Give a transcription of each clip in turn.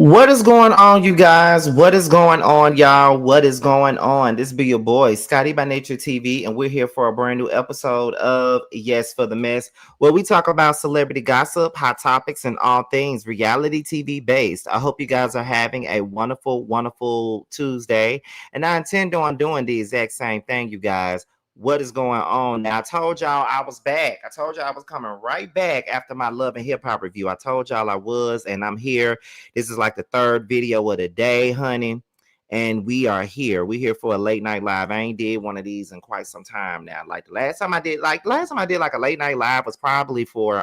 What is going on, you guys? What is going on, y'all? What is going on? This be your boy, Scotty by Nature TV, and we're here for a brand new episode of Yes for the Mess, where we talk about celebrity gossip, hot topics, and all things reality TV based. I hope you guys are having a wonderful, wonderful Tuesday, and I intend on doing the exact same thing, you guys. What is going on? Now, I told y'all I was back. I told y'all I was coming right back after my Love and Hip Hop review. I told y'all I was, and I'm here. This is like the third video of the day, honey. And we are here. We're here for a late night live. I ain't did one of these in quite some time now. Like the last time I did like a late night live was probably for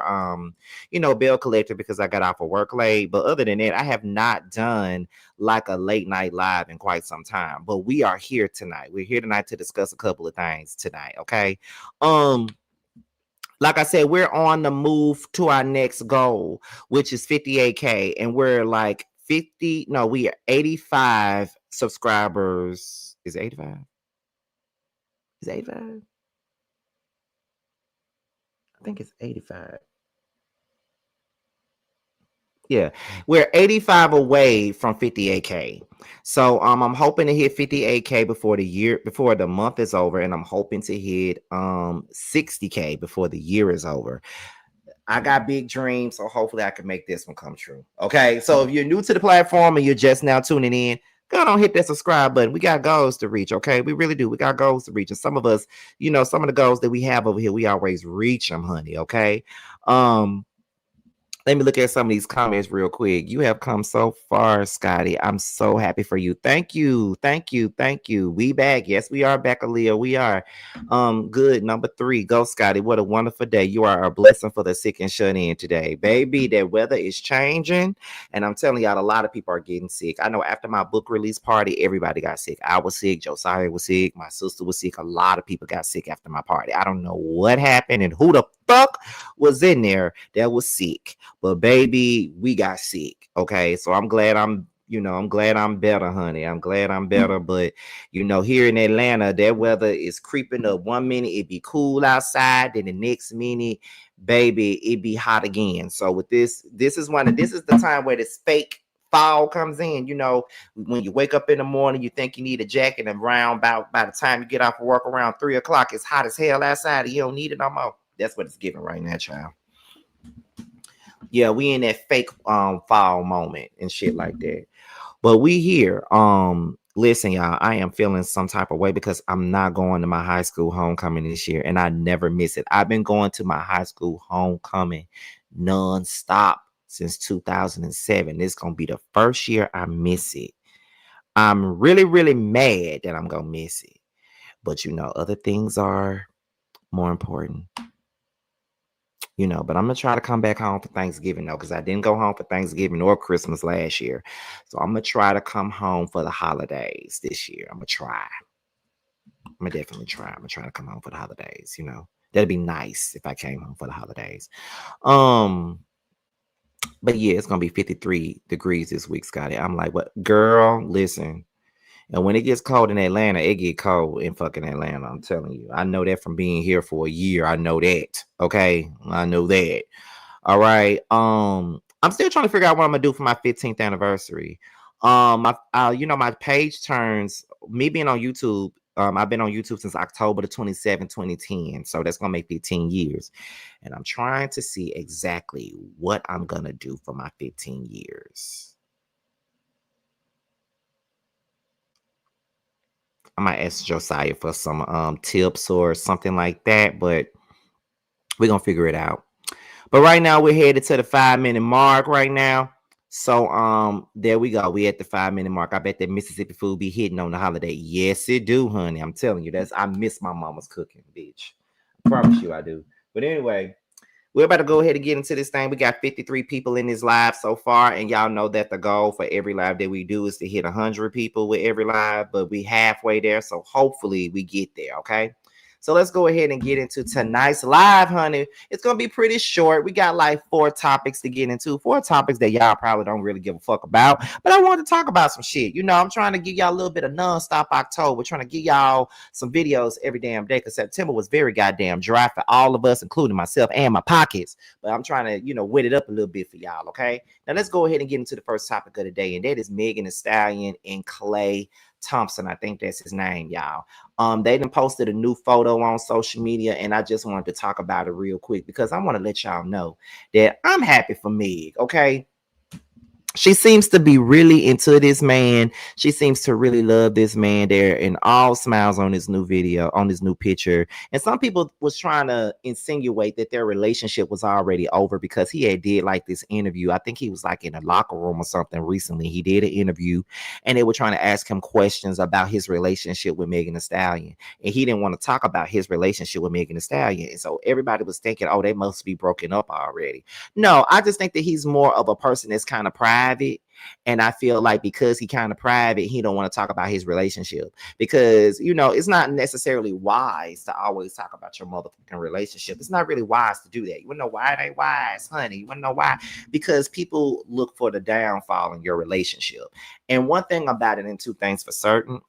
bill collector because I got off of work late. But other than that, I have not done like a late night live in quite some time. But we are here tonight. We're here tonight to discuss a couple of things tonight. Okay. Like I said, we're on the move to our next goal, which is 58K. And we're like we are 85 subscribers. Is it 85? Is it 85? I think it's 85. Yeah, we're 85 away from 58K. So I'm hoping to hit 58K before the month is over, and I'm hoping to hit 60K before the year is over. I got big dreams, so hopefully I can make this one come true. Okay, so if you're new to the platform and you're just now tuning in, go on, hit that subscribe button. We got goals to reach, okay? We really do. We got goals to reach, and some of us, some of the goals that we have over here, we always reach them, honey. Okay. Let me look at some of these comments real quick. You have come so far, Scotty. I'm so happy for you. Thank you. Thank you. Thank you. We back. Yes, we are back, Aaliyah. We are. Good. Number 3. Go, Scotty. What a wonderful day. You are a blessing for the sick and shut in today. Baby, that weather is changing. And I'm telling y'all, a lot of people are getting sick. I know after my book release party, everybody got sick. I was sick. Josiah was sick. My sister was sick. A lot of people got sick after my party. I don't know what happened and who the fuck was in there that was sick. But baby, we got sick. Okay. So I'm glad I'm better, honey. I'm glad I'm better. But here in Atlanta, that weather is creeping up. 1 minute it be cool outside, then the next minute, baby, it be hot again. So with this is the time where this fake fall comes in. When you wake up in the morning, you think you need a jacket, and by the time you get off of work around 3 o'clock, it's hot as hell outside and you don't need it no more. That's what it's giving right now, child. Yeah, we in that fake fall moment and shit like that. But we here. Listen, y'all, I am feeling some type of way because I'm not going to my high school homecoming this year, and I never miss it. I've been going to my high school homecoming nonstop since 2007. This is gonna be the first year I miss it. I'm really, really mad that I'm gonna miss it. But other things are more important. But I'm gonna try to come back home for Thanksgiving though, because I didn't go home for Thanksgiving or Christmas last year. So I'm gonna try to come home for the holidays this year. I'm gonna try. I'm gonna definitely try. I'm gonna try to come home for the holidays. That'd be nice if I came home for the holidays. But yeah, it's gonna be 53 degrees this week, Scotty. I'm like, what, girl? Listen. And when it gets cold in Atlanta, it get cold in fucking Atlanta. I'm telling you. I know that from being here for a year. I know that. Okay. I know that. All right. I'm still trying to figure out what I'm gonna do for my 15th anniversary. My page turns, me being on YouTube. I've been on YouTube since October the 27th, 2010. So that's gonna make 15 years. And I'm trying to see exactly what I'm gonna do for my 15 years. I might ask Josiah for some tips or something like that, but we're gonna figure it out. But right now we're headed to the 5-minute mark right now. So there we go. We at the 5-minute mark. I bet that Mississippi food be hitting on the holiday. Yes, it do, honey. I'm telling you, I miss my mama's cooking, bitch. I promise you I do. But anyway, we're about to go ahead and get into this thing. We got 53 people in this live so far, and y'all know that the goal for every live that we do is to hit 100 people with every live, but we halfway there, so hopefully we get there, okay? So let's go ahead and get into tonight's live, honey. It's gonna be pretty short. We got like 4 topics to get into, 4 topics that y'all probably don't really give a fuck about. But I wanted to talk about some shit. You know, I'm trying to give y'all a little bit of non-stop October, trying to give y'all some videos every damn day, because September was very goddamn dry for all of us, including myself and my pockets. But I'm trying to, you know, wet it up a little bit for y'all, okay? Now let's go ahead and get into the first topic of the day, and that is Megan Thee Stallion and Clay Thompson. I think that's his name, y'all. They done posted a new photo on social media, and I just wanted to talk about it real quick because I want to let y'all know that I'm happy for Meg, okay? She seems to be really into this man. She seems to really love this man. There and all smiles on this new video, on this new picture. And some people was trying to insinuate that their relationship was already over because he had did like this interview. I think he was like in a locker room or something recently. He did an interview and they were trying to ask him questions about his relationship with Megan Thee Stallion. And he didn't want to talk about his relationship with Megan Thee Stallion. And so everybody was thinking, oh, they must be broken up already. No, I just think that he's more of a person that's kind of private. And I feel like because he kind of private, he don't want to talk about his relationship because, you know, it's not necessarily wise to always talk about your motherfucking relationship. It's not really wise to do that. You want to know why it ain't wise, honey? You want to know why? Because people look for the downfall in your relationship. And one thing about it, and 2 things for certain,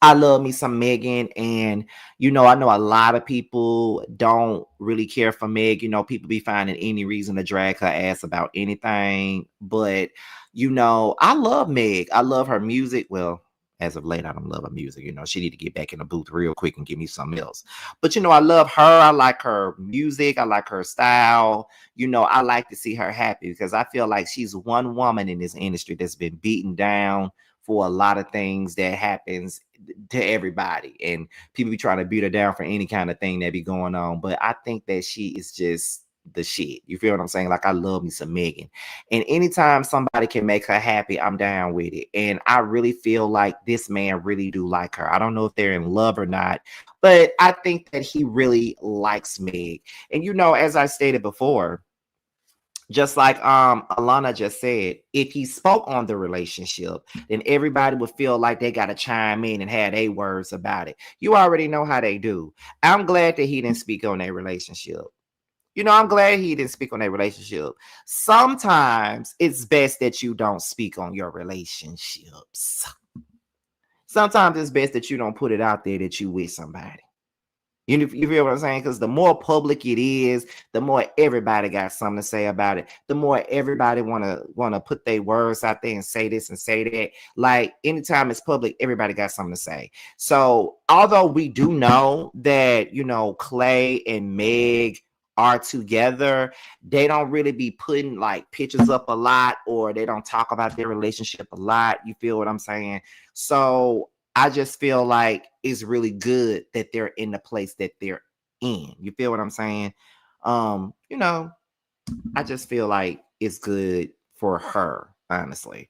I love me some Megan, and you know, I know a lot of people don't really care for Meg. You know, people be finding any reason to drag her ass about anything, but you know, I love Meg. I love her music. Well, as of late, I don't love her music. You know, she need to get back in the booth real quick and give me something else. But you know, I love her. I like her music. I like her style. You know, I like to see her happy because I feel like she's one woman in this industry that's been beaten down for a lot of things that happens to everybody, and people be trying to beat her down for any kind of thing that be going on. But I think that she is just the shit. You feel what I'm saying? Like, I love me some Megan, and anytime somebody can make her happy, I'm down with it. And I really feel like this man really do like her. I don't know if they're in love or not, but I think that he really likes Meg. And you know, as I stated before, just like Alana just said, if he spoke on the relationship, then everybody would feel like they got to chime in and have their words about it. You already know how they do. I'm glad that he didn't speak on their relationship. You know, I'm glad he didn't speak on their relationship. Sometimes it's best that you don't speak on your relationships. Sometimes it's best that you don't put it out there that you with somebody. You feel what I'm saying? Because the more public it is, the more everybody got something to say about it. The more everybody wanna put their words out there and say this and say that. Like, anytime it's public, everybody got something to say. So although we do know that, you know, Clay and Meg are together, they don't really be putting like pictures up a lot, or they don't talk about their relationship a lot. You feel what I'm saying? So I just feel like it's really good that they're in the place that they're in. You feel what I'm saying? You know, I just feel like it's good for her, honestly.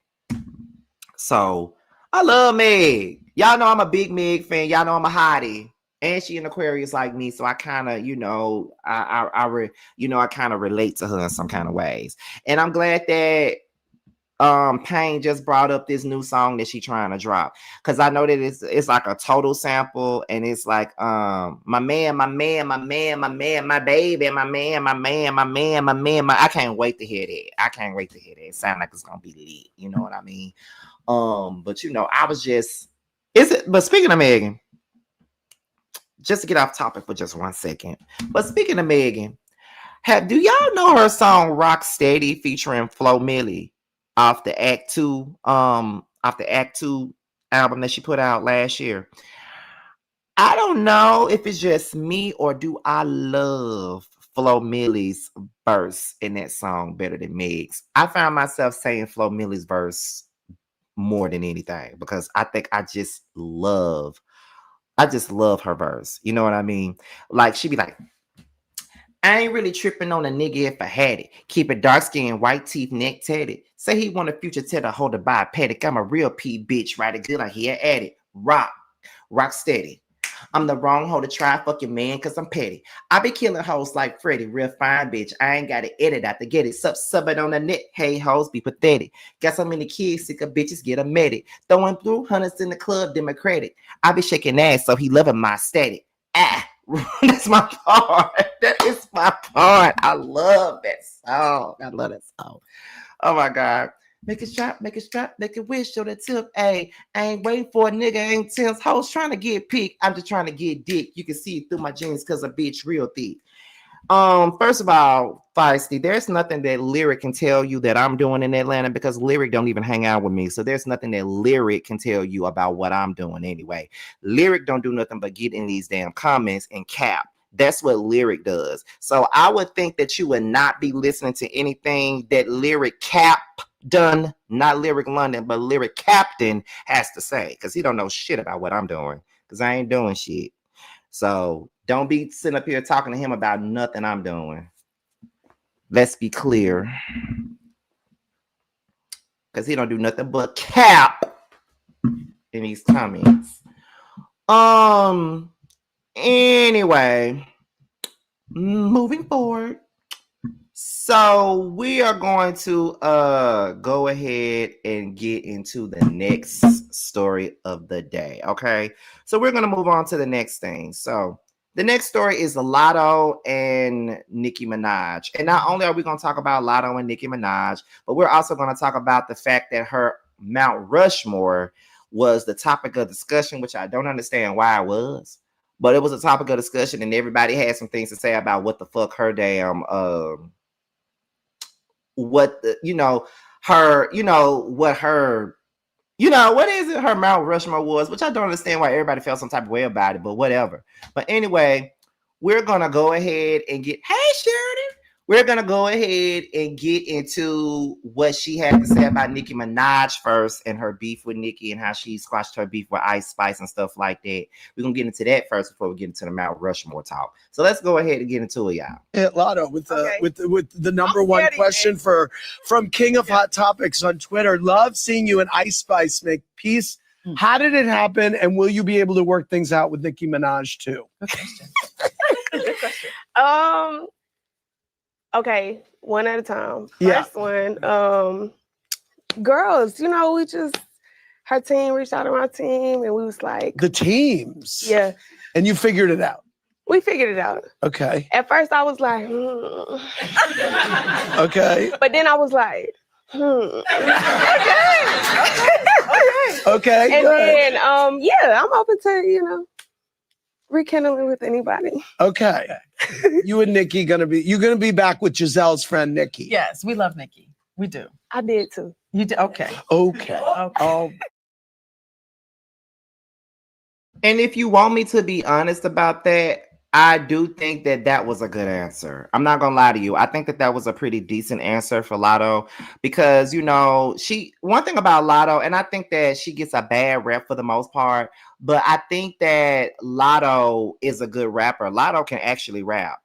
So I love Meg. Y'all know I'm a big Meg fan. Y'all know I'm a hottie. And she an Aquarius like me, so I kind of, you know, I kind of relate to her in some kind of ways. And I'm glad that Payne just brought up this new song that she trying to drop, because I know that it's like a total sample, and it's like my man, my man, my man, my man, my baby, my man, my man, my man, my man, I can't wait to hear that. I can't wait to hear that. It sounds like it's gonna be lit. You know what I mean? But you know, but speaking of Megan, just to get off topic for just 1 second. But speaking of Megan, do y'all know her song Rock Steady featuring Flo Milli off the Act 2 album that she put out last year? I don't know if it's just me, or do I love Flo Milli's verse in that song better than Meg's. I found myself saying Flo Milli's verse more than anything, because I think I just love her verse. You know what I mean? Like, she be like, I ain't really tripping on a nigga if I had it. Keep it dark skin, white teeth, neck tatted. Say he want a future tether, hold it by a paddock. I'm a real P bitch, ride it good, I hear at it. Rock steady. I'm the wrong hoe to try fucking man, cause I'm petty. I be killing hoes like Freddy, real fine bitch. I ain't got to edit out to get it. Sub it on the net. Hey hoes, be pathetic. Got so many kids, sick of bitches, get a medic. Throwing through hundreds in the club, democratic. I be shaking ass, so he loving my static. That's my part. That is my part. I love that song. I love that song. Oh my God. Make it strap, make it wish, show that tip. Hey, I ain't waiting for a nigga, ain't tense hoes trying to get picked. I'm just trying to get dick. You can see it through my jeans because a bitch real thick. First of all, Feisty, there's nothing that Lyric can tell you that I'm doing in Atlanta because Lyric don't even hang out with me. So there's nothing that Lyric can tell you about what I'm doing anyway. Lyric don't do nothing but get in these damn comments and cap. That's what Lyric does. So I would think that you would not be listening to anything that Lyric Cap done, not Lyric London, but Lyric Captain has to say, because he don't know shit about what I'm doing, because I ain't doing shit. So don't be sitting up here talking to him about nothing I'm doing. Let's be clear. Because he don't do nothing but cap in these comments. Anyway, moving forward. So we are going to go ahead and get into the next story of the day. Okay. So we're going to move on to the next thing. So the next story is Latto and Nicki Minaj. And not only are we going to talk about Latto and Nicki Minaj, but we're also going to talk about the fact that her Mount Rushmore was the topic of discussion, which I don't understand why it was. But it was a topic of discussion, and everybody had some things to say about what the fuck her damn what the, her, what her, what is it her Mount Rushmore was, which I don't understand why everybody felt some type of way about it, but whatever. But anyway, we're gonna go ahead and get, hey Sheridan, we're gonna go ahead and get into what she had to say about Nicki Minaj first and her beef with Nicki and how she squashed her beef with Ice Spice and stuff like that. We're gonna get into that first before we get into the Mount Rushmore talk. So let's go ahead and get into it, y'all. Yeah, Latto, with the number one question from King of Hot Topics on Twitter. Love seeing you and Ice Spice make peace. How did it happen, and will you be able to work things out with Nicki Minaj too? Good question. Good question. Okay, one at a time. First one, girls, we just, her team reached out to my team and we was like. The teams? Yeah. And you figured it out? We figured it out. Okay. At first I was like, Okay. But then I was like, Okay. And good. then, I'm open to, rekindling with anybody. Okay. You and Nicki gonna be back with Giselle's friend Nicki. Yes, we love Nicki. We do. I did too. You do? Okay. Okay. Oh. And if you want me to be honest about that, I do think that that was a good answer. I'm not gonna lie to you. I think that that was a pretty decent answer for Latto because one thing about Latto, and I think that she gets a bad rep for the most part, but I think that Latto is a good rapper. Latto can actually rap.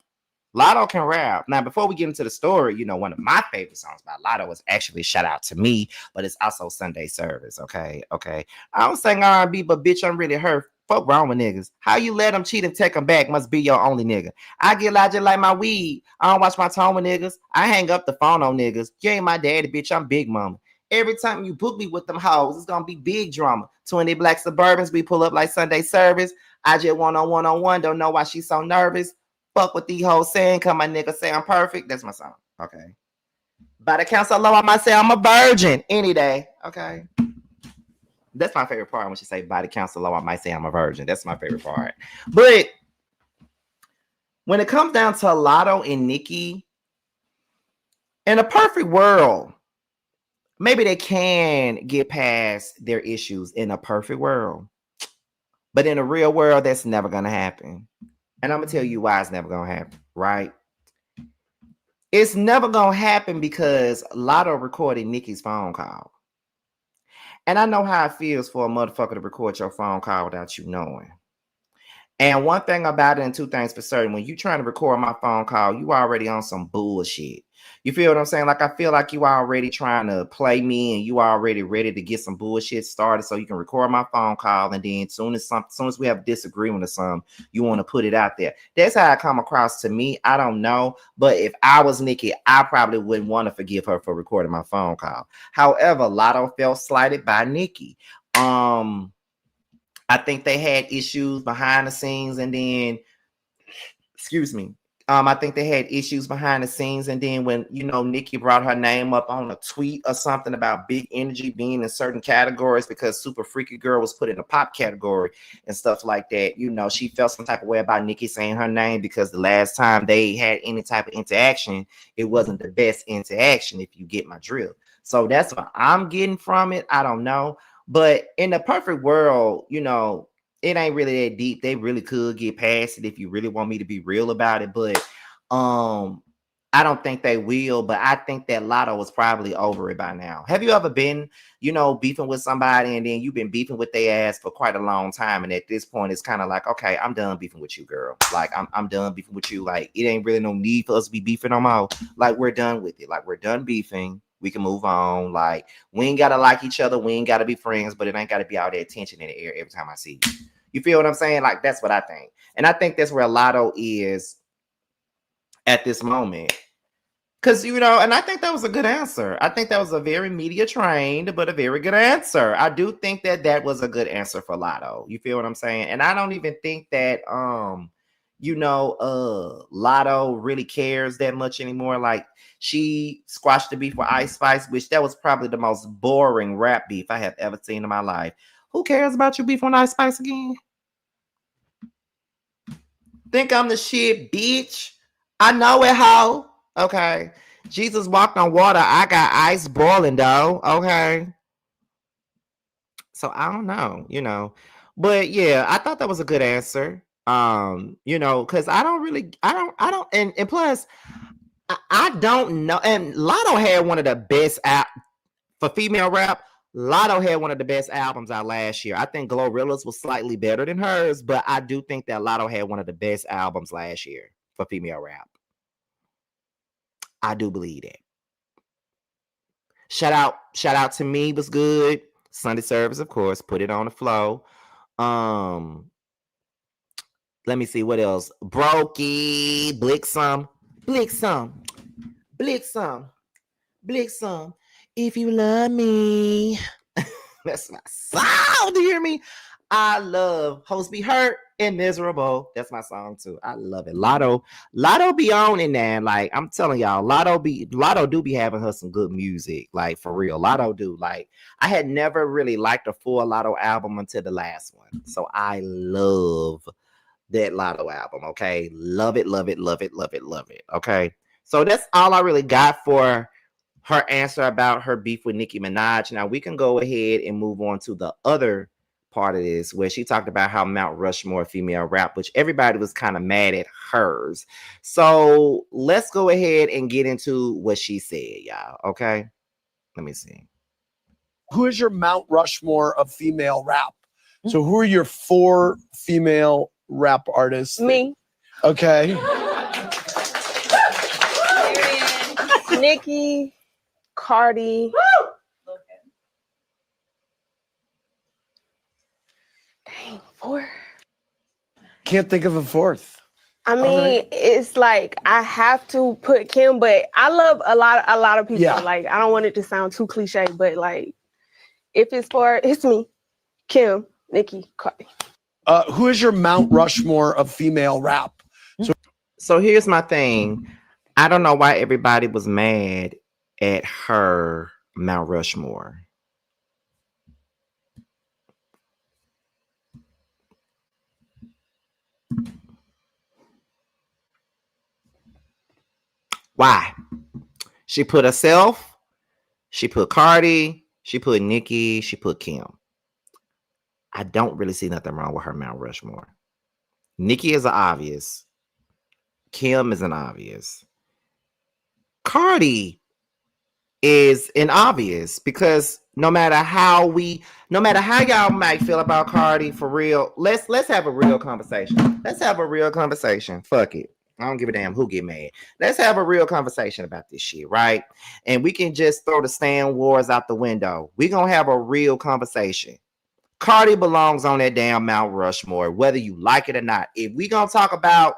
Latto can rap. Now, before we get into the story, one of my favorite songs by Latto is actually Shout Out to Me, but it's also Sunday Service. Okay. I don't sing R&B, but bitch, I'm really hurt. Fuck wrong with niggas. How you let them cheat and take them back must be your only nigga. I get loud just like my weed. I don't watch my tone with niggas. I hang up the phone on niggas. You ain't my daddy, bitch. I'm Big Mama. Every time you book me with them hoes, it's gonna be big drama. 20 black Suburbans, we pull up like Sunday Service. I just one-on-one, don't know why she's so nervous. Fuck what these hoes saying, cause my nigga say I'm perfect. That's my song. Okay. By the count so low, I might say I'm a virgin any day. Okay. That's my favorite part when she say by the count so low, I might say I'm a virgin. That's my favorite part. But when it comes down to Latto and Nicki, in a perfect world, maybe they can get past their issues in a perfect world. But in a real world, that's never gonna happen. And I'm going to tell you why it's never going to happen, right? It's never going to happen because Latto recorded Nicki's phone call. And I know how it feels for a motherfucker to record your phone call without you knowing. And one thing about it and two things for certain, when you trying to record my phone call, you already on some bullshit. You feel what I'm saying? Like, I feel like you already trying to play me and you already ready to get some bullshit started so you can record my phone call. And then soon as we have a disagreement or something, you want to put it out there. That's how it come across to me. I don't know. But if I was Nicki, I probably wouldn't want to forgive her for recording my phone call. However, Latto felt slighted by Nicki. I think they had issues behind the scenes, and then, excuse me. I think they had issues behind the scenes, and then when Nicki brought her name up on a tweet or something about Big Energy being in certain categories because Super Freaky Girl was put in a pop category and stuff like that. She felt some type of way about Nicki saying her name because the last time they had any type of interaction, it wasn't the best interaction, if you get my drill. So that's what I'm getting from it. I don't know, but in the perfect world, it ain't really that deep. They really could get past it if you really want me to be real about it. But I don't think they will. But I think that Latto was probably over it by now. Have you ever been, beefing with somebody and then you've been beefing with their ass for quite a long time? And at this point, it's kind of like, okay, I'm done beefing with you, girl. Like, I'm done beefing with you. Like, it ain't really no need for us to be beefing no more. Like, we're done with it. Like, we're done beefing. We can move on. Like, we ain't gotta like each other. We ain't gotta be friends, but it ain't gotta be all that tension in the air every time I see you. You feel what I'm saying? Like, that's what I think. And I think that's where Latto is at this moment. Because, and I think that was a good answer. I think that was a very media trained, but a very good answer. I do think that that was a good answer for Latto. You feel what I'm saying? And I don't even think that, Latto really cares that much anymore. Like, she squashed the beef with Ice Spice, which that was probably the most boring rap beef I have ever seen in my life. Who cares about you beef on Ice Spice again? Think I'm the shit, bitch. I know it, hoe. Okay. Jesus walked on water. I got ice boiling, though. Okay. So I don't know, But yeah, I thought that was a good answer. Because I don't, and plus, I don't know. And Latto had one of the best for female rap. Latto had one of the best albums out last year. I think Glorilla's was slightly better than hers, but I do think that Latto had one of the best albums last year for female rap. I do believe that. Shout out to Me was good. Sunday Service, of course, put it on the flow. Let me see what else. Brokey, Blixum. If you love me. That's my song. Do you hear me? I love Host Be Hurt and Miserable. That's my song too. I love it. Latto be on in there. Like, I'm telling y'all, Latto do be having her some good music. Like, for real. Latto do. Like, I had never really liked a full Latto album until the last one. So I love that Latto album. Okay. Love it. Okay. So that's all I really got for her answer about her beef with Nicki Minaj. Now we can go ahead and move on to the other part of this, where she talked about how Mount Rushmore female rap, which everybody was kind of mad at hers. So let's go ahead and get into what she said, y'all. Okay. Let me see. Who is your Mount Rushmore of female rap? So who are your 4 female rap artists? Me. Okay. Nicki, Cardi. Dang, 4. Can't think of a 4th. I mean, It's like I have to put Kim, but I love a lot of people. Yeah. Like, I don't want it to sound too cliche, but like, if it's 4, it's me, Kim, Nicki, Cardi. Who is your Mount Rushmore of female rap? So here's my thing. I don't know why everybody was mad at her Mount Rushmore. Why? She put herself, she put Cardi, she put Nicki, she put Kim. I don't really see nothing wrong with her Mount Rushmore. Nicki is an obvious. Kim is an obvious. Cardi is an obvious, because no matter how y'all might feel about Cardi, for real, let's have a real conversation. Let's have a real conversation. Fuck it. I don't give a damn who get mad. Let's have a real conversation about this shit, right? And we can just throw the Stan Wars out the window. We're going to have a real conversation. Cardi belongs on that damn Mount Rushmore, whether you like it or not. If we going to talk about,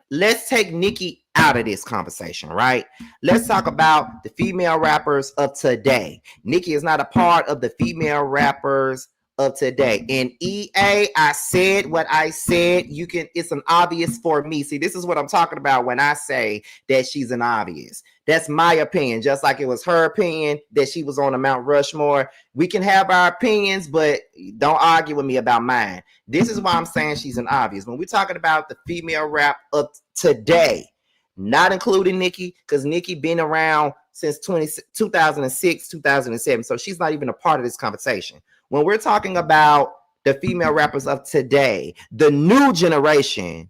let's take Nicki out of this conversation, right? Let's talk about the female rappers of today. Nicki is not a part of the female rappers of today. In EA, I said what I said. It's an obvious for me. See, this is what I'm talking about when I say that she's an obvious. That's my opinion, just like it was her opinion that she was on the Mount Rushmore. We can have our opinions, but don't argue with me about mine. This is why I'm saying she's an obvious. When we're talking about the female rap of today, not including Nicki, because Nicki been around since 2006, 2007, so she's not even a part of this conversation. When we're talking about the female rappers of today, the new generation,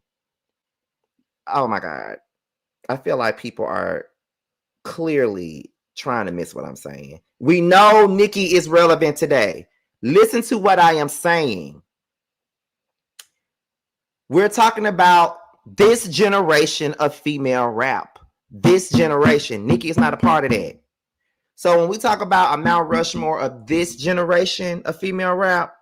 oh my God, I feel like people are clearly trying to miss what I'm saying. We know Nicki is relevant today. Listen to what I am saying. We're talking about this generation of female rap. This generation. Nicki is not a part of that. So when we talk about a Mount Rushmore of this generation of female rap,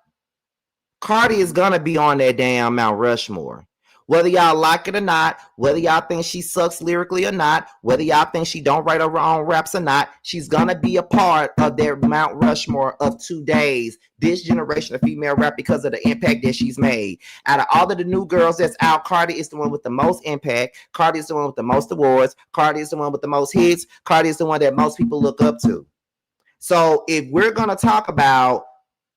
Cardi is gonna be on that damn Mount Rushmore. Whether y'all like it or not, whether y'all think she sucks lyrically or not, whether y'all think she don't write her own raps or not, she's gonna be a part of their Mount Rushmore of today's this generation of female rap because of the impact that she's made. Out of all of the new girls that's out, Cardi is the one with the most impact. Cardi is the one with the most awards. Cardi is the one with the most hits. Cardi is the one that most people look up to. So if we're gonna talk about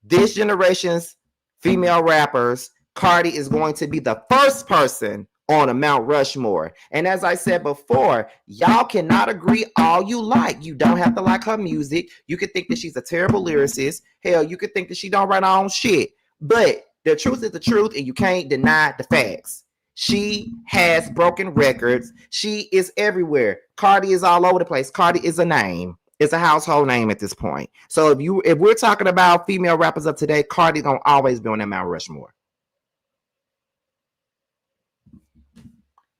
this generation's female rappers, Cardi is going to be the first person on a Mount Rushmore. And as I said before, y'all cannot agree all you like. You don't have to like her music. You could think that she's a terrible lyricist. Hell, you could think that she don't write her own shit. But the truth is the truth, and you can't deny the facts. She has broken records. She is everywhere. Cardi is all over the place. Cardi is a name. It's a household name at this point. So if we're talking about female rappers of today, Cardi's gonna always be on that Mount Rushmore.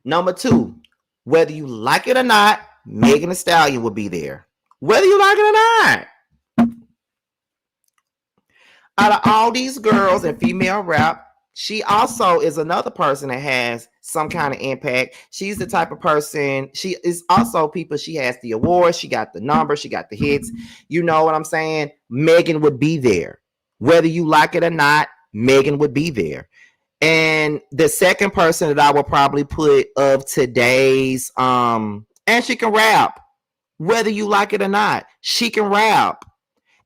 Number two, whether you like it or not, Megan Thee Stallion will be there. Whether you like it or not. Out of all these girls in female rap, she also is another person that has some kind of impact. She's the type of person, she is also people, she has the awards, she got the numbers, she got the hits. You know what I'm saying? Megan would be there. Whether you like it or not, Megan would be there. And the second person that I would probably put of today's, and she can rap. Whether you like it or not, she can rap.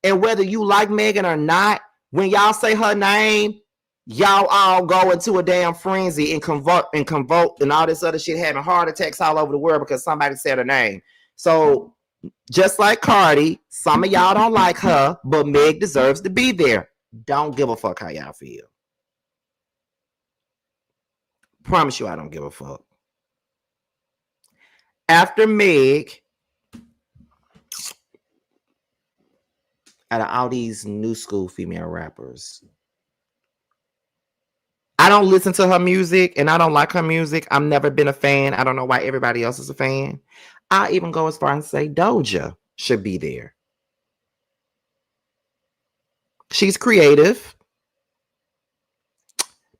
And whether you like Megan or not, when y'all say her name, y'all all go into a damn frenzy and convoke and all this other shit, having heart attacks all over the world because somebody said her name. So just like Cardi, some of y'all don't like her, but Meg deserves to be there. Don't give a fuck how y'all feel. Promise you I don't give a fuck. After Meg, out of all these new school female rappers, I don't listen to her music and I don't like her music. I've never been a fan. I don't know why everybody else is a fan. I even go as far as say Doja should be there. She's creative.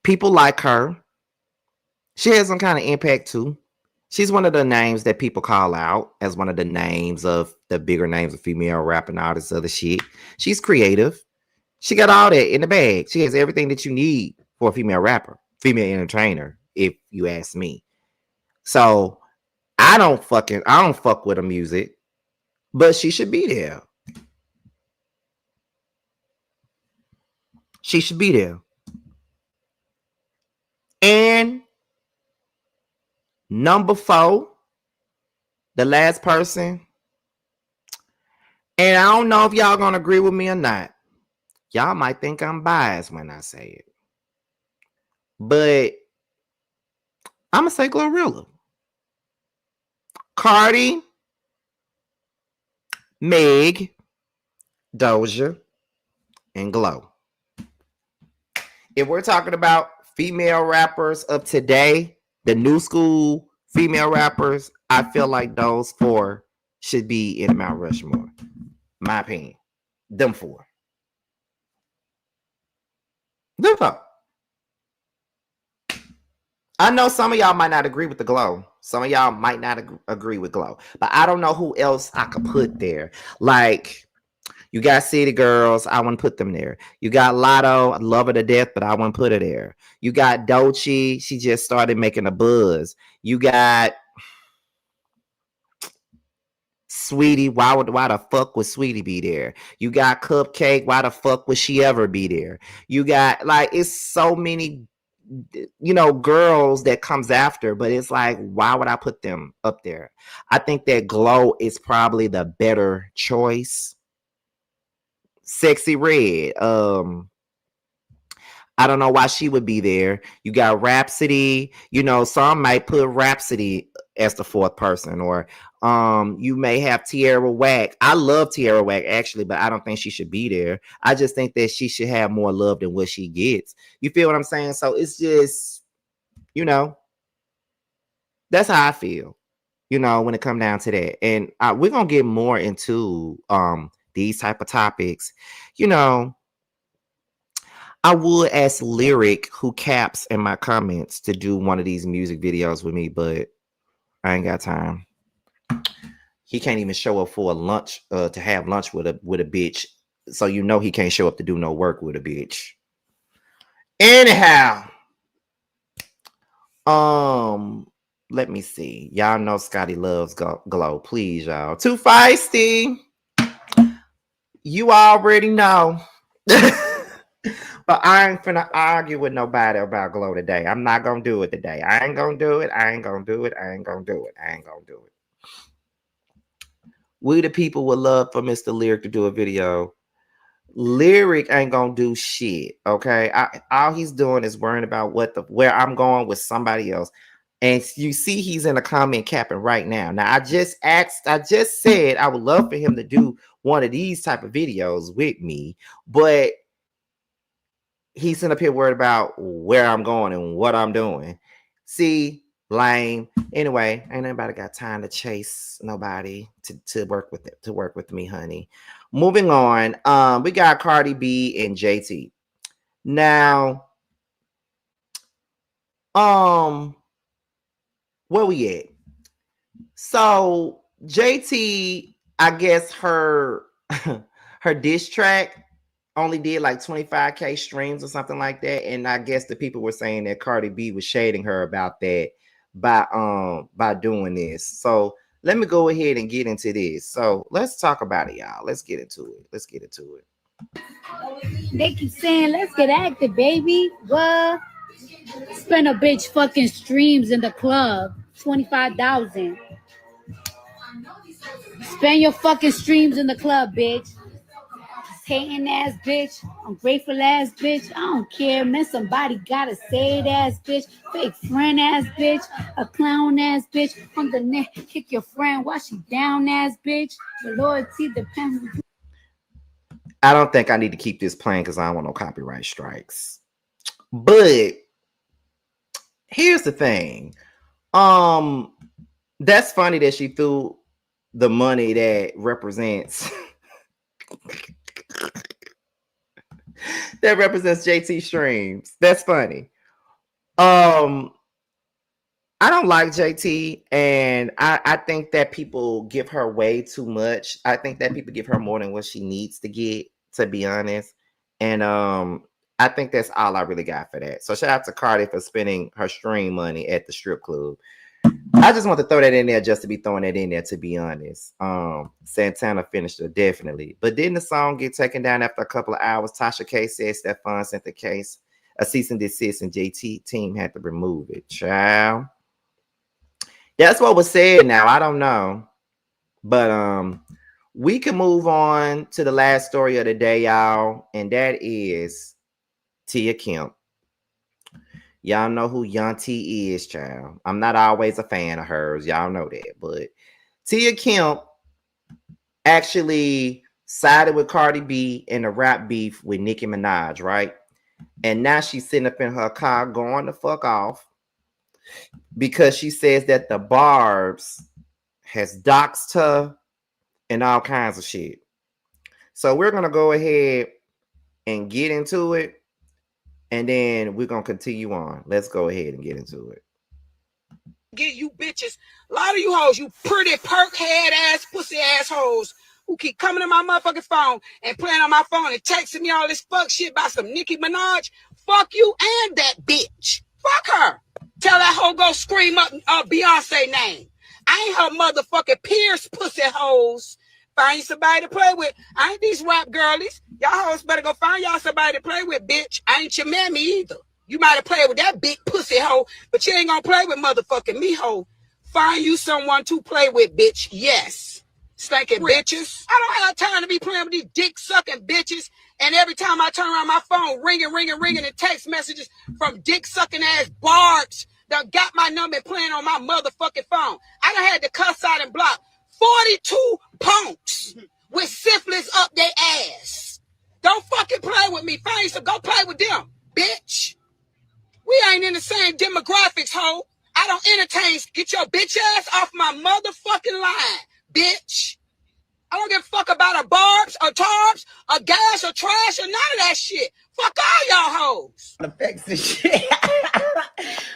People like her. She has some kind of impact too. She's one of the names that people call out as one of the names of the bigger names of female rap and all this other shit. She's creative. She got all that in the bag. She has everything that you need for a female rapper, female entertainer, if you ask me. So I don't fuck with her music, but she should be there. She should be there. And number 4, the last person, and I don't know if y'all gonna agree with me or not. Y'all might think I'm biased when I say it, but I'm gonna say Glorilla. Cardi, Meg, Doja, and Glow. If we're talking about female rappers of today, the new school female rappers, I feel like those 4 should be in Mount Rushmore. My opinion. Them 4. Them 4. I know some of y'all might not agree with the Glow. Some of y'all might not agree with Glow. But I don't know who else I could put there. Like, You got City Girls, I wouldn't put them there. You got Latto, I love her to death, but I wouldn't put her there. You got DOXXED, she just started making a buzz. You got Sweetie, why the fuck would Sweetie be there? You got Cupcake, why the fuck would she ever be there? You got, like, it's so many, you know, girls that comes after, but it's like, why would I put them up there? I think that Glow is probably the better choice. Sexy Red, I don't know why she would be there. You got Rhapsody. You know, some might put Rhapsody as the fourth person, or you may have Tierra Whack. I love Tierra Whack actually, but I don't think she should be there. I just think that she should have more love than what she gets. You feel what I'm saying? So it's just, you know, that's how I feel, you know, when it come down to that. And we're gonna get more into these type of topics, you know. I would ask Lyric, who caps in my comments, to do one of these music videos with me, but I ain't got time. He can't even show up for a lunch, to have lunch with a bitch. So you know he can't show up to do no work with a bitch. Anyhow, let me see. Y'all know Scotty loves Glow. Please, y'all. Too feisty. You already know. But I ain't finna argue with nobody about Glow today. I'm not gonna do it today. I ain't gonna do it. I ain't gonna do it. I ain't gonna do it. I ain't gonna do it. We the people would love for Mr. Lyric to do a video. Lyric ain't gonna do shit. Okay. All he's doing is worrying about where I'm going with somebody else. And you see he's in a comment capping right now. Now I just said I would love for him to do one of these type of videos with me, but he's sitting up here worried about where I'm going and what I'm doing. See, lame. Anyway, ain't nobody got time to chase nobody to work with me, honey. Moving on. We got Cardi B and JT. Now, where we at? So JT, I guess her diss track only did like 25K streams or something like that, and I guess the people were saying that Cardi B was shading her about that by doing this. So let me go ahead and get into this. So let's talk about it, y'all. Let's get into it. They keep saying, let's get active, baby. What? Spend a bitch fucking streams in the club. 25,000. Spend your fucking streams in the club, bitch. Hating ass bitch, ungrateful ass bitch. I don't care, man. Somebody gotta say it, ass bitch. Fake friend ass bitch, a clown ass bitch. On the neck, kick your friend while she down ass bitch. The loyalty depends. I don't think I need to keep this playing because I don't want no copyright strikes. But here's the thing. That's funny that she threw the money that represents JT streams. That's funny. I don't like JT, and I think that people give her way too much. I think that people give her more than what she needs to get, to be honest. And I think that's all I really got for that. So shout out to Cardi for spending her stream money at the strip club. I just want to throw that in there just to be throwing that in there, to be honest. Santana finished it, definitely. But didn't the song get taken down after a couple of hours? Tasha K said Stefan sent the case, a cease and desist, and JT team had to remove it. Child. That's what was said now. I don't know. But we can move on to the last story of the day, y'all. And that is Tia Kemp. Y'all know who Young T is, child. I'm not always a fan of hers. Y'all know that. But Tia Kemp actually sided with Cardi B in a rap beef with Nicki Minaj, right? And now she's sitting up in her car going the fuck off because she says that the Barbz has doxed her and all kinds of shit. So we're going to go ahead and get into it. And then we're going to continue on. Let's go ahead and get into it. Get you bitches. A lot of you hoes, you pretty perk head ass pussy assholes. who keep coming to my motherfucking phone and playing on my phone and texting me all this fuck shit about some Nicki Minaj. Fuck you and that bitch. Fuck her. Tell that hoe go scream up Beyonce name. I ain't her motherfucking Pierce pussy hoes. Find somebody to play with. I ain't these rap girlies. Y'all hoes better go find y'all somebody to play with, bitch. I ain't your mammy either. You might have played with that big pussy hoe, but you ain't gonna play with motherfucking me hoe. Find you someone to play with, bitch. Yes. Stinking bitches. I don't have time to be playing with these dick-sucking bitches. And every time I turn around my phone, ringing, and text messages from dick-sucking ass Barbz that got my number playing on my motherfucking phone. I done had to cuss out and block 42 punks with syphilis up their ass. Don't fucking play with me. Find some, go play with them, bitch. We ain't in the same demographics, ho. I don't entertain. Get your bitch ass off my motherfucking line, bitch. I don't give a fuck about a Barbz or Tarbs or gas or trash or none of that shit. Fuck all y'all hoes. Effects and shit.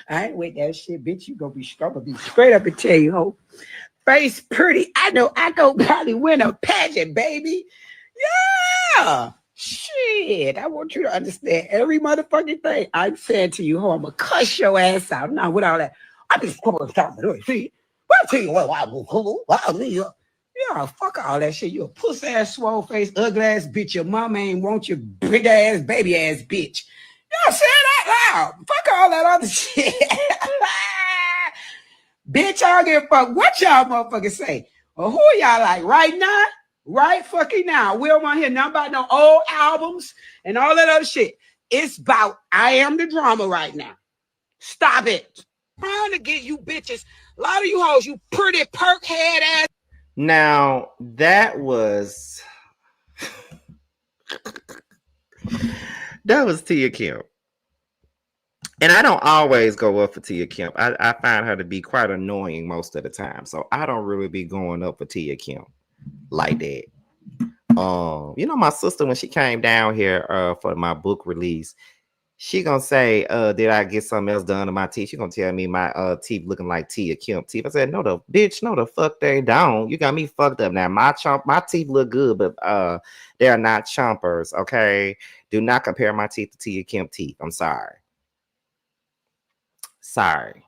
I ain't with that shit, bitch. You gonna be straight up and tell you, ho. Face pretty. I know I go probably win a pageant, baby. Yeah. Shit. I want you to understand every motherfucking thing I'm saying to you, ho. I'm gonna cuss your ass out. Now with all that. I just see. I'll tell you what, yeah, fuck all that shit. You a puss ass, swole face, ugly ass bitch. Your mama ain't want you, big ass, baby ass bitch. Y'all say that loud. Fuck all that other shit. Bitch, I don't give a fuck what y'all motherfuckers say. Or who y'all like right now? Right fucking now. We don't want to hear nothing about no old albums and all that other shit. It's about I am the drama right now. Stop it. Trying to get you bitches. A lot of you hoes, you pretty perk head ass. Now that was Tia Kemp. And I don't always go up for Tia Kemp. I find her to be quite annoying most of the time. So I don't really be going up for Tia Kemp like that. You know, my sister, when she came down here for my book release, she gonna say, did I get something else done to my teeth? She gonna tell me my teeth looking like Tia Kemp teeth. I said, no, the bitch, no, the fuck they don't. You got me fucked up now. My teeth look good, but they are not chompers. Okay, do not compare my teeth to Tia Kemp teeth. I'm sorry. Sorry,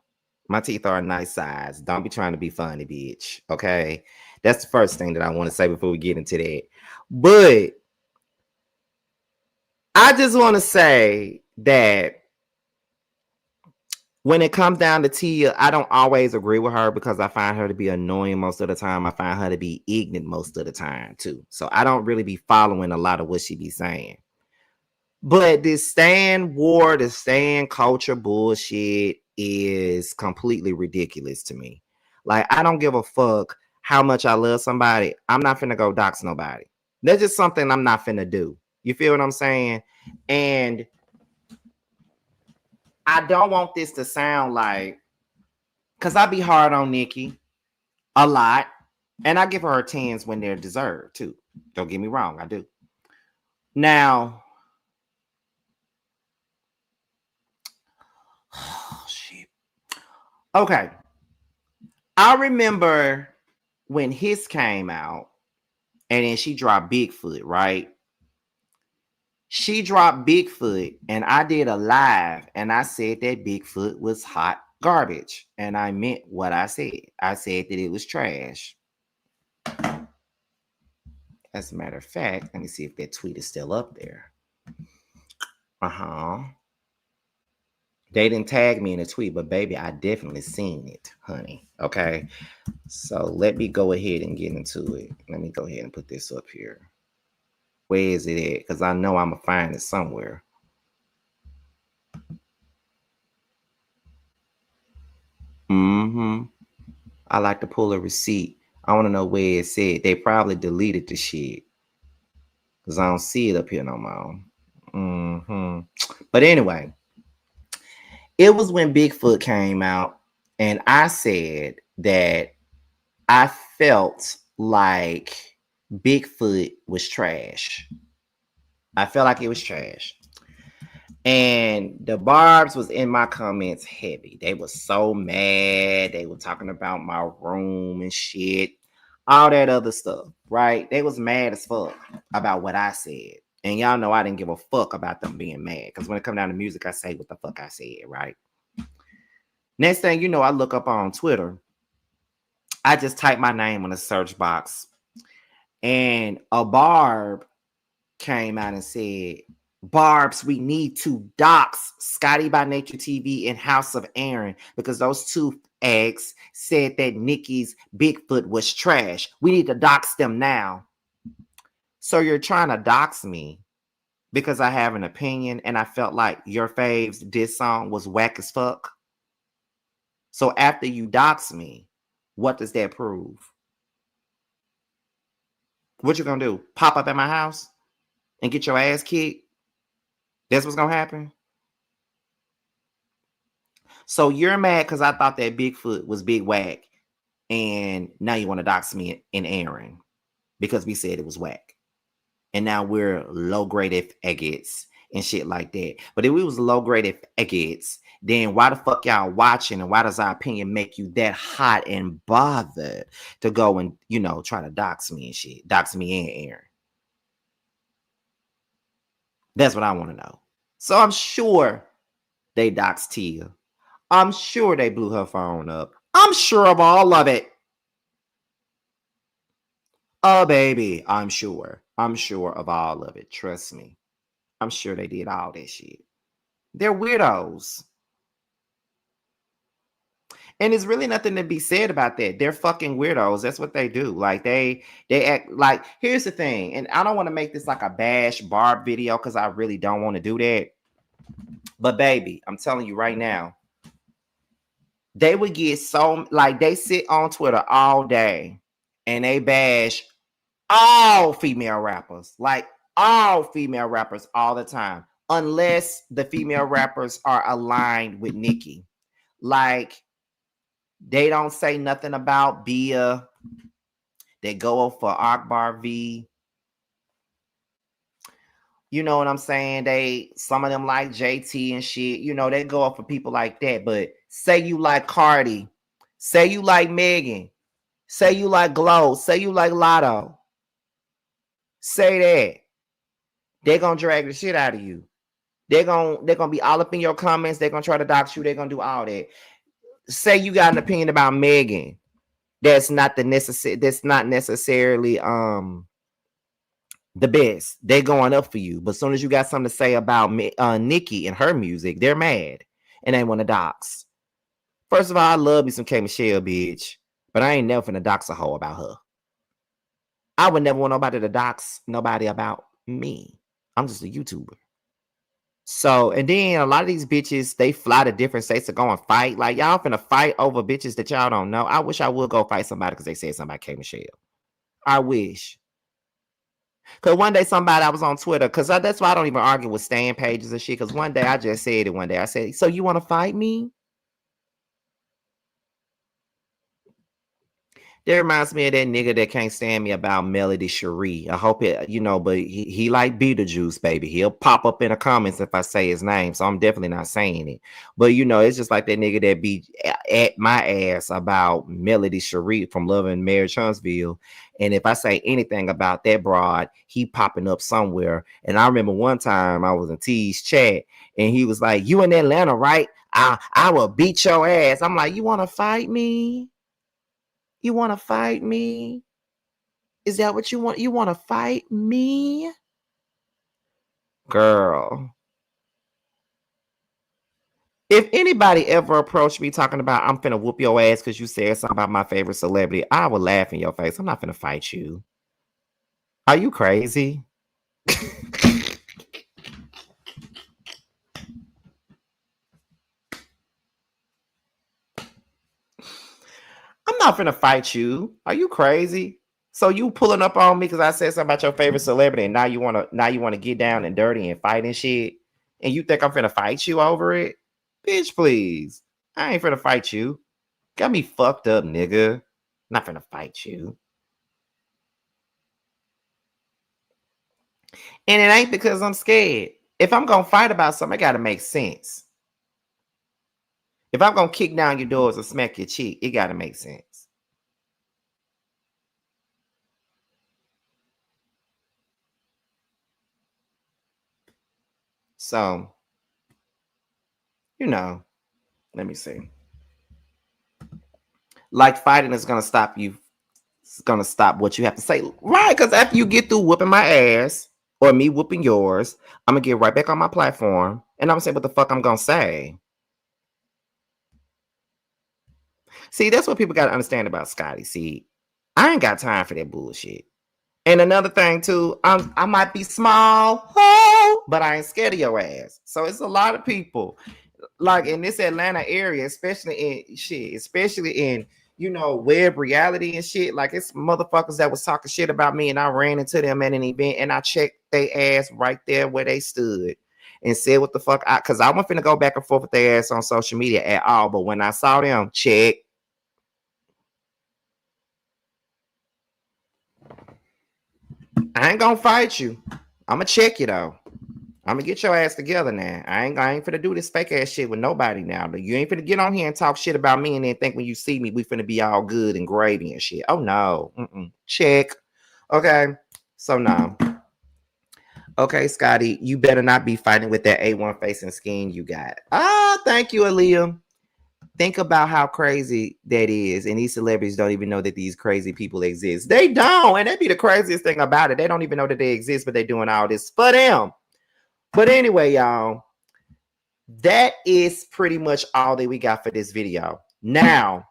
my teeth are a nice size. Don't be trying to be funny, bitch. Okay, that's the first thing that I want to say before we get into that. But I just want to say that when it comes down to Tia, I don't always agree with her because I find her to be annoying most of the time. I find her to be ignorant most of the time too. So I don't really be following a lot of what she be saying. But this stan war, the stan culture bullshit is completely ridiculous to me. Like, I don't give a fuck how much I love somebody. I'm not finna go dox nobody. That's just something I'm not finna do. You feel what I'm saying? And I don't want this to sound like, because I be hard on Nicki a lot. And I give her 10s when they're deserved too. Don't get me wrong, I do. Now, oh shit. Okay. I remember when his came out and then she dropped Bigfoot, right? She dropped Bigfoot and I did a live and I said that Bigfoot was hot garbage. And I meant what I said. I said that it was trash. As a matter of fact, let me see if that tweet is still up there. They didn't tag me in the tweet, but baby, I definitely seen it, honey. Okay. So let me go ahead and get into it. Let me go ahead and put this up here. Where is it at? Because I know I'm going to find it somewhere. I like to pull a receipt. I want to know where it said. They probably deleted the shit. Because I don't see it up here no more. But anyway, it was when Bigfoot came out. And I said that I felt like Bigfoot was trash. I felt like it was trash. And the Barbz was in my comments heavy. They were so mad. They were talking about my room and shit. all that other stuff, right? They was mad as fuck about what I said. And y'all know I didn't give a fuck about them being mad. Because when it come down to music, I say what the fuck I said, right? Next thing you know, I look up on Twitter. I just type my name in the search box. And a Barb came out and said, Barbz, we need to dox Scotty by Nature TV and House of Aaron because those two eggs said that Nicki's Bigfoot was trash. We need to dox them now. So you're trying to dox me because I have an opinion and I felt like your fave's diss song was whack as fuck. So after you dox me, what does that prove? What you gonna do? Pop up at my house and get your ass kicked? That's what's gonna happen. So you're mad because I thought that Bigfoot was big whack, and now you want to dox me and Aaron because we said it was whack, and now we're low grade faggots and shit like that. But if we was low grade faggots, then why the fuck y'all watching, and why does our opinion make you that hot and bothered to go and try to dox me and shit, dox me and Aaron? That's what I want to know. So I'm sure they doxed Tia. I'm sure they blew her phone up. I'm sure of all of it. Oh, baby, I'm sure. I'm sure of all of it. Trust me. I'm sure they did all that shit. They're weirdos. And there's really nothing to be said about that. They're fucking weirdos. That's what they do. Like they act like, here's the thing. And I don't want to make this like a bash Barb video because I really don't want to do that. But baby, I'm telling you right now, they would get so, like, they sit on Twitter all day and they bash all female rappers, like all female rappers all the time, unless the female rappers are aligned with Nicki. Like, they don't say nothing about Bia. They go up for Akbar V. You know what I'm saying? Some of them like JT and shit. They go up for people like that. But say you like Cardi. Say you like Megan. Say you like Glow. Say you like Latto. Say that. They're going to drag the shit out of you. They're gonna be all up in your comments. They're going to try to dox you. They're going to do all that. Say you got an opinion about Megan. That's not necessarily the best. They're going up for you. But as soon as you got something to say about Nicki and her music, they're mad and they want to dox. First of all, I love me some K Michelle, bitch. But I ain't never finna dox a hoe about her. I would never want nobody to dox nobody about me. I'm just a YouTuber. So, and then a lot of these bitches, they fly to different states to go and fight. Like, y'all finna fight over bitches that y'all don't know. I wish I would go fight somebody because they said something about K Michelle. I wish. Because one day I was on Twitter, because that's why I don't even argue with stan pages and shit, because one day I just said it one day. I said, so you want to fight me? That reminds me of that nigga that can't stand me about Melody Cherie. I hope it, but he like Beetlejuice, baby. He'll pop up in the comments if I say his name, so I'm definitely not saying it. But, it's just like that nigga that be at my ass about Melody Cherie from Love and Marriage Huntsville. And if I say anything about that broad, he popping up somewhere. And I remember one time I was in T's chat, and he was like, you in Atlanta, right? I will beat your ass. I'm like, you want to fight me? You want to fight me? Is that what you want? You want to fight me? Girl. If anybody ever approached me talking about I'm finna whoop your ass because you said something about my favorite celebrity, I would laugh in your face. I'm not finna fight you. Are you crazy? I'm not finna fight you. Are you crazy? So you pulling up on me because I said something about your favorite celebrity, and now you wanna get down and dirty and fight and shit, and you think I'm finna fight you over it? Bitch, please. I ain't finna fight you. Got me fucked up, nigga. Not finna fight you. And it ain't because I'm scared. If I'm gonna fight about something, it gotta make sense. If I'm gonna kick down your doors or smack your cheek, it gotta make sense. So, you know, let me see. Like fighting is gonna stop you. It's gonna stop what you have to say, right? Because after you get through whooping my ass or me whooping yours, I'm gonna get right back on my platform and I'm gonna say what the fuck I'm gonna say. See, that's what people gotta understand about Scotty. See, I ain't got time for that bullshit. And another thing too, I might be small, but I ain't scared of your ass. So it's a lot of people like in this Atlanta area, especially in web reality and shit. Like it's motherfuckers that was talking shit about me, and I ran into them at an event, and I checked their ass right there where they stood, and said what the fuck, because I wasn't finna go back and forth with their ass on social media at all. But when I saw them, check. I ain't gonna fight you. I'm gonna check you though. I'm gonna get your ass together now. I ain't finna do this fake ass shit with nobody now. You ain't finna get on here and talk shit about me and then think when you see me, we finna be all good and gravy and shit. Oh no. Check. Okay. So no. Okay, Scotty, you better not be fighting with that A1 facing skin you got. Thank you, Aaliyah. Think about how crazy that is. And these celebrities don't even know that these crazy people exist. They don't. And that'd be the craziest thing about it. They don't even know that they exist, but they're doing all this for them. But anyway, y'all, that is pretty much all that we got for this video. Now,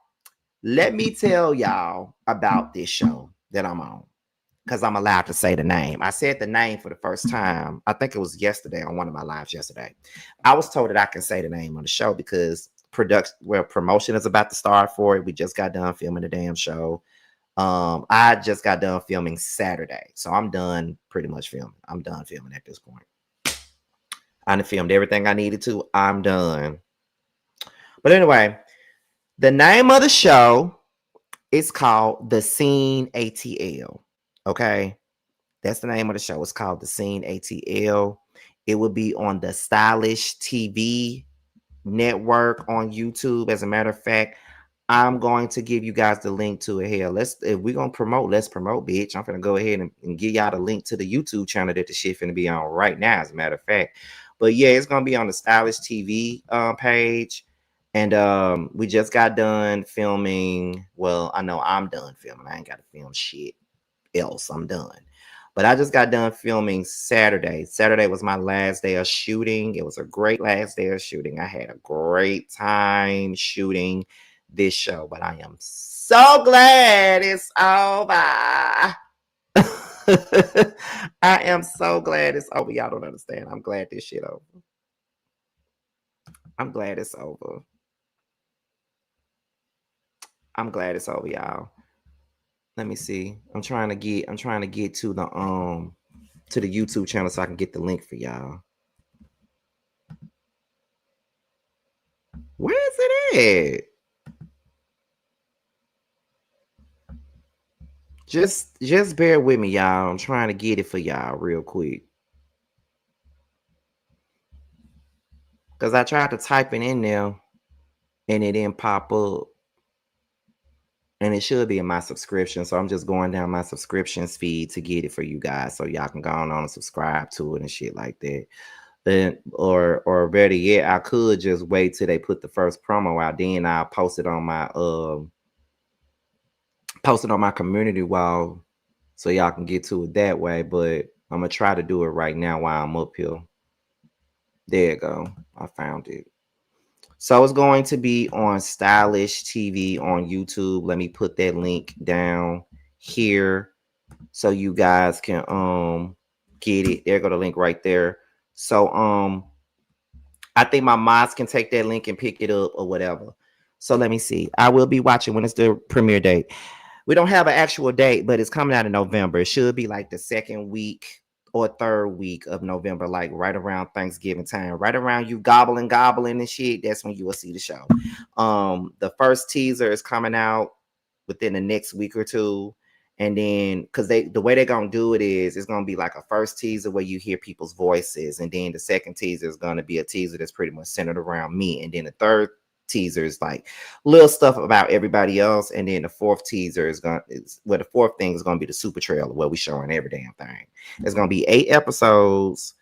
let me tell y'all about this show that I'm on, because I'm allowed to say the name. I said the name for the first time. I think it was yesterday on one of my lives yesterday. I was told that I can say the name on the show because promotion is about to start for it. We just got done filming the damn show. I just got done filming Saturday, so I'm done pretty much filming. I'm done filming at this point. I done filmed everything I needed to. I'm done. But anyway, the name of the show is called The Scene ATL. Okay? That's the name of the show. It's called The Scene ATL. It will be on the Stylish TV network on YouTube. As a matter of fact, I'm going to give you guys the link to it here. If we're going to promote, let's promote, bitch. I'm going to go ahead and give y'all the link to the YouTube channel that the shit finna be on right now, as a matter of fact. But yeah, it's going to be on the Stylish TV page. And we just got done filming. Well, I know I'm done filming. I ain't got to film shit else. I'm done. But I just got done filming Saturday. Saturday was my last day of shooting. It was a great last day of shooting. I had a great time shooting this show. But I am so glad it's over. I am so glad it's over. Y'all don't understand. I'm glad this shit over. I'm glad it's over. I'm glad it's over, y'all. Let me see. I'm trying to get to the YouTube channel so I can get the link for y'all. Where is it at? Just bear with me, y'all. I'm trying to get it for y'all real quick. Because I tried to type it in there and it didn't pop up. And it should be in my subscription. So I'm just going down my subscriptions feed to get it for you guys. So y'all can go on and subscribe to it and shit like that. Then, or better yet, I could just wait till they put the first promo out. Then I'll post it on my community wall so y'all can get to it that way. But I'm gonna try to do it right now while I'm up here. There you go. I found it. So it's going to be on Stylish TV on YouTube. Let me put that link down here so you guys can get it. There go the link right there. So I think my mods can take that link and pick it up or whatever. So let me see. I will be watching when it's the premiere date. We don't have an actual date, but it's coming out in November. It should be like the second week or third week of November, like right around Thanksgiving time, right around you gobbling and shit. That's when you will see the show. The first teaser is coming out within the next week or two. And then, because the way they're going to do it is, it's going to be like a first teaser where you hear people's voices. And then the second teaser is going to be a teaser that's pretty much centered around me. And then the third teaser is like little stuff about everybody else. And then the fourth teaser the fourth thing is going to be the super trailer where we showing every damn thing. It's going to be 8 episodes.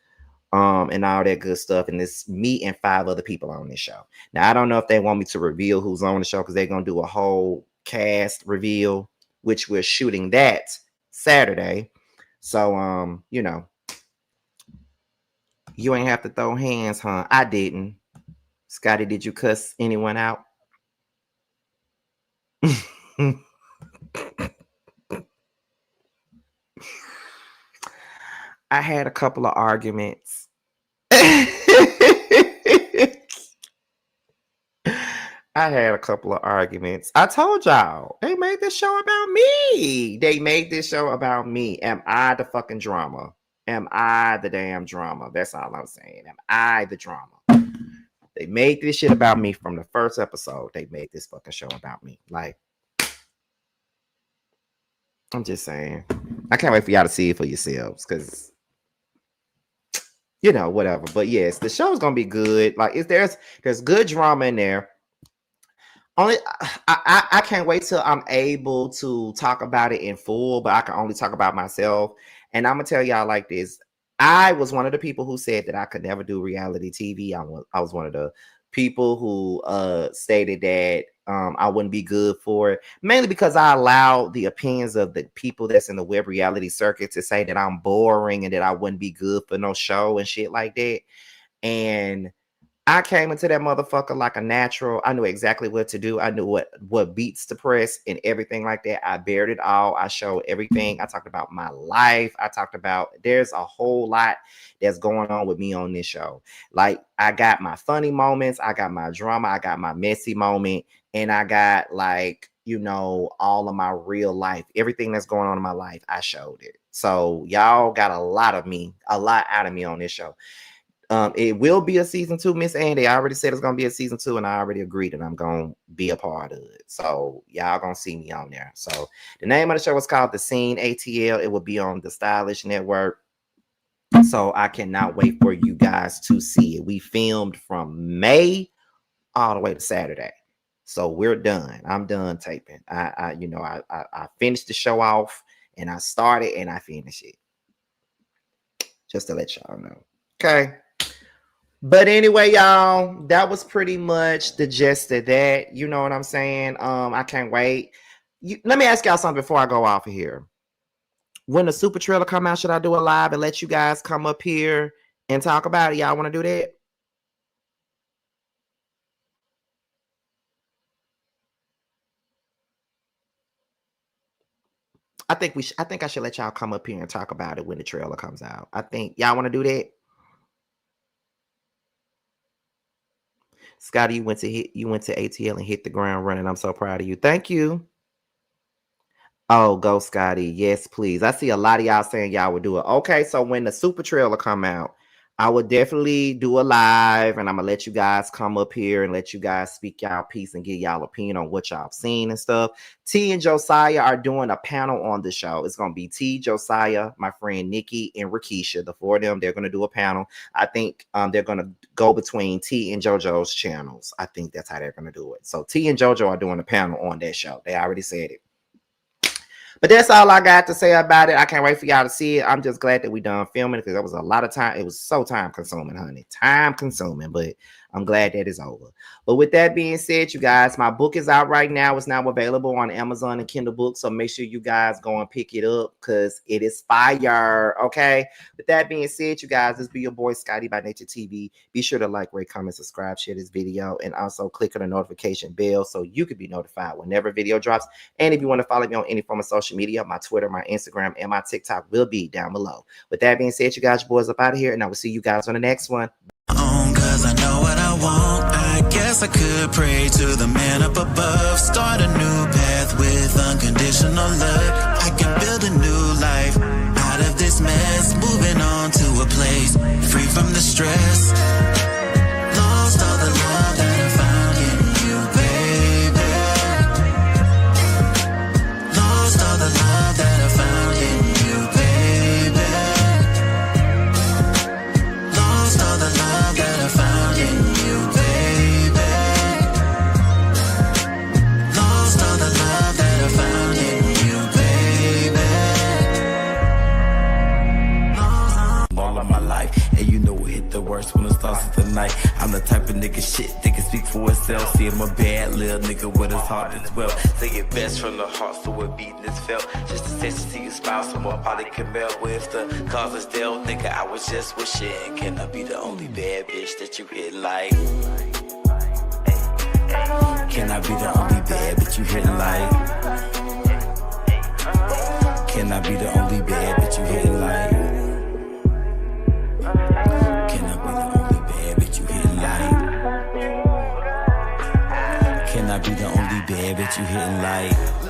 and all that good stuff. And it's me and 5 other people on this show. Now, I don't know if they want me to reveal who's on the show because they're going to do a whole cast reveal, which we're shooting that Saturday. So, you know, you ain't have to throw hands, huh? I didn't. Scotty, did you cuss anyone out? I had a couple of arguments. I told y'all, they made this show about me. Am I the fucking drama? Am I the damn drama? That's all I'm saying. Am I the drama? They made this shit about me from the first episode. They made this fucking show about me. Like, I'm just saying. I can't wait for y'all to see it for yourselves because, you know, whatever. But yes, the show's gonna be good. Like, there's good drama in there. Only I can't wait till I'm able to talk about it in full, but I can only talk about myself. And I'm gonna tell y'all like this. I was one of the people who said that I could never do reality TV. I was one of the people who stated that I wouldn't be good for it, mainly because I allowed the opinions of the people that's in the web reality circuit to say that I'm boring and that I wouldn't be good for no show and shit like that. And I came into that motherfucker like a natural. I knew exactly what to do. I knew what beats to press and everything like that. I bared it all. I showed everything. I talked about my life. I talked about there's a whole lot that's going on with me on this show. Like, I got my funny moments. I got my drama. I got my messy moment. And I got, like, you know, all of my real life. Everything that's going on in my life, I showed it. So y'all got a lot out of me on this show. It will be a season 2, Miss Andy. I already said it's gonna be a season 2, and I already agreed that I'm gonna be a part of it. So y'all gonna see me on there. So the name of the show is called The Scene ATL. It will be on the Stylish Network. So I cannot wait for you guys to see it. We filmed from May all the way to Saturday. So we're done. I'm done taping. I finished the show off, and I started and I finished it. Just to let y'all know. Okay. But anyway, y'all, that was pretty much the gist of that. You know what I'm saying? I can't wait. Let me ask y'all something before I go off of here. When the super trailer come out, should I do a live and let you guys come up here and talk about it? Y'all want to do that? I think I should let y'all come up here and talk about it when the trailer comes out. I think y'all want to do that. Scotty, you went to ATL and hit the ground running. I'm so proud of you. Thank you. Oh, go Scotty. Yes, please. I see a lot of y'all saying y'all would do it. Okay, so when the super trailer come out, I would definitely do a live, and I'm gonna let you guys come up here and let you guys speak y'all piece and give y'all opinion on what y'all seen and stuff. T and Josiah are doing a panel on the show. It's gonna be T, Josiah, my friend Nikki, and Rakisha. The 4 of them, they're gonna do a panel. I think they're gonna go between T and JoJo's channels. I think that's how they're gonna do it. So T and JoJo are doing a panel on that show. They already said it. But that's all I got to say about it. I can't wait for y'all to see it. I'm just glad that we done filming because that was a lot of time. It was so time consuming, honey. Time consuming, but I'm glad that it's over. But with that being said, you guys, my book is out right now. It's now available on Amazon and Kindle Books. So make sure you guys go and pick it up because it is fire. Okay. With that being said, you guys, this be your boy Scotty by Nature TV. Be sure to like, rate, comment, subscribe, share this video, and also click on the notification bell so you can be notified whenever video drops. And if you want to follow me on any form of social media, my Twitter, my Instagram, and my TikTok will be down below. With that being said, you guys, your boys up out of here, and I will see you guys on the next one. Cause I know what I want. I guess I could pray to the man up above. Start a new path with unconditional love. I can build a new life out of this mess. Moving on to a place free from the stress. Lost all the love that I found in you, baby. Lost all the love that I found in you, baby. Lost all the love that I found in you, baby. Lost all the love that I found in you, baby. All of my life, and you know it. worst when it starts at the night. I'm the type of nigga shit that can speak for itself. See, I'm a bad little nigga with his heart as well. Say it best from the heart, so it beating is felt. Just a sense to see your spouse, someone probably can melt with the cause is dealt, nigga. I was just wishing, can I be the only bad bitch that you hit like? Can I be the only bad bitch you hitting like? Can I be the only bad bitch you hitting like? Can I be the only bad bitch you hitting like? Can I be the only bad bitch you hitting like?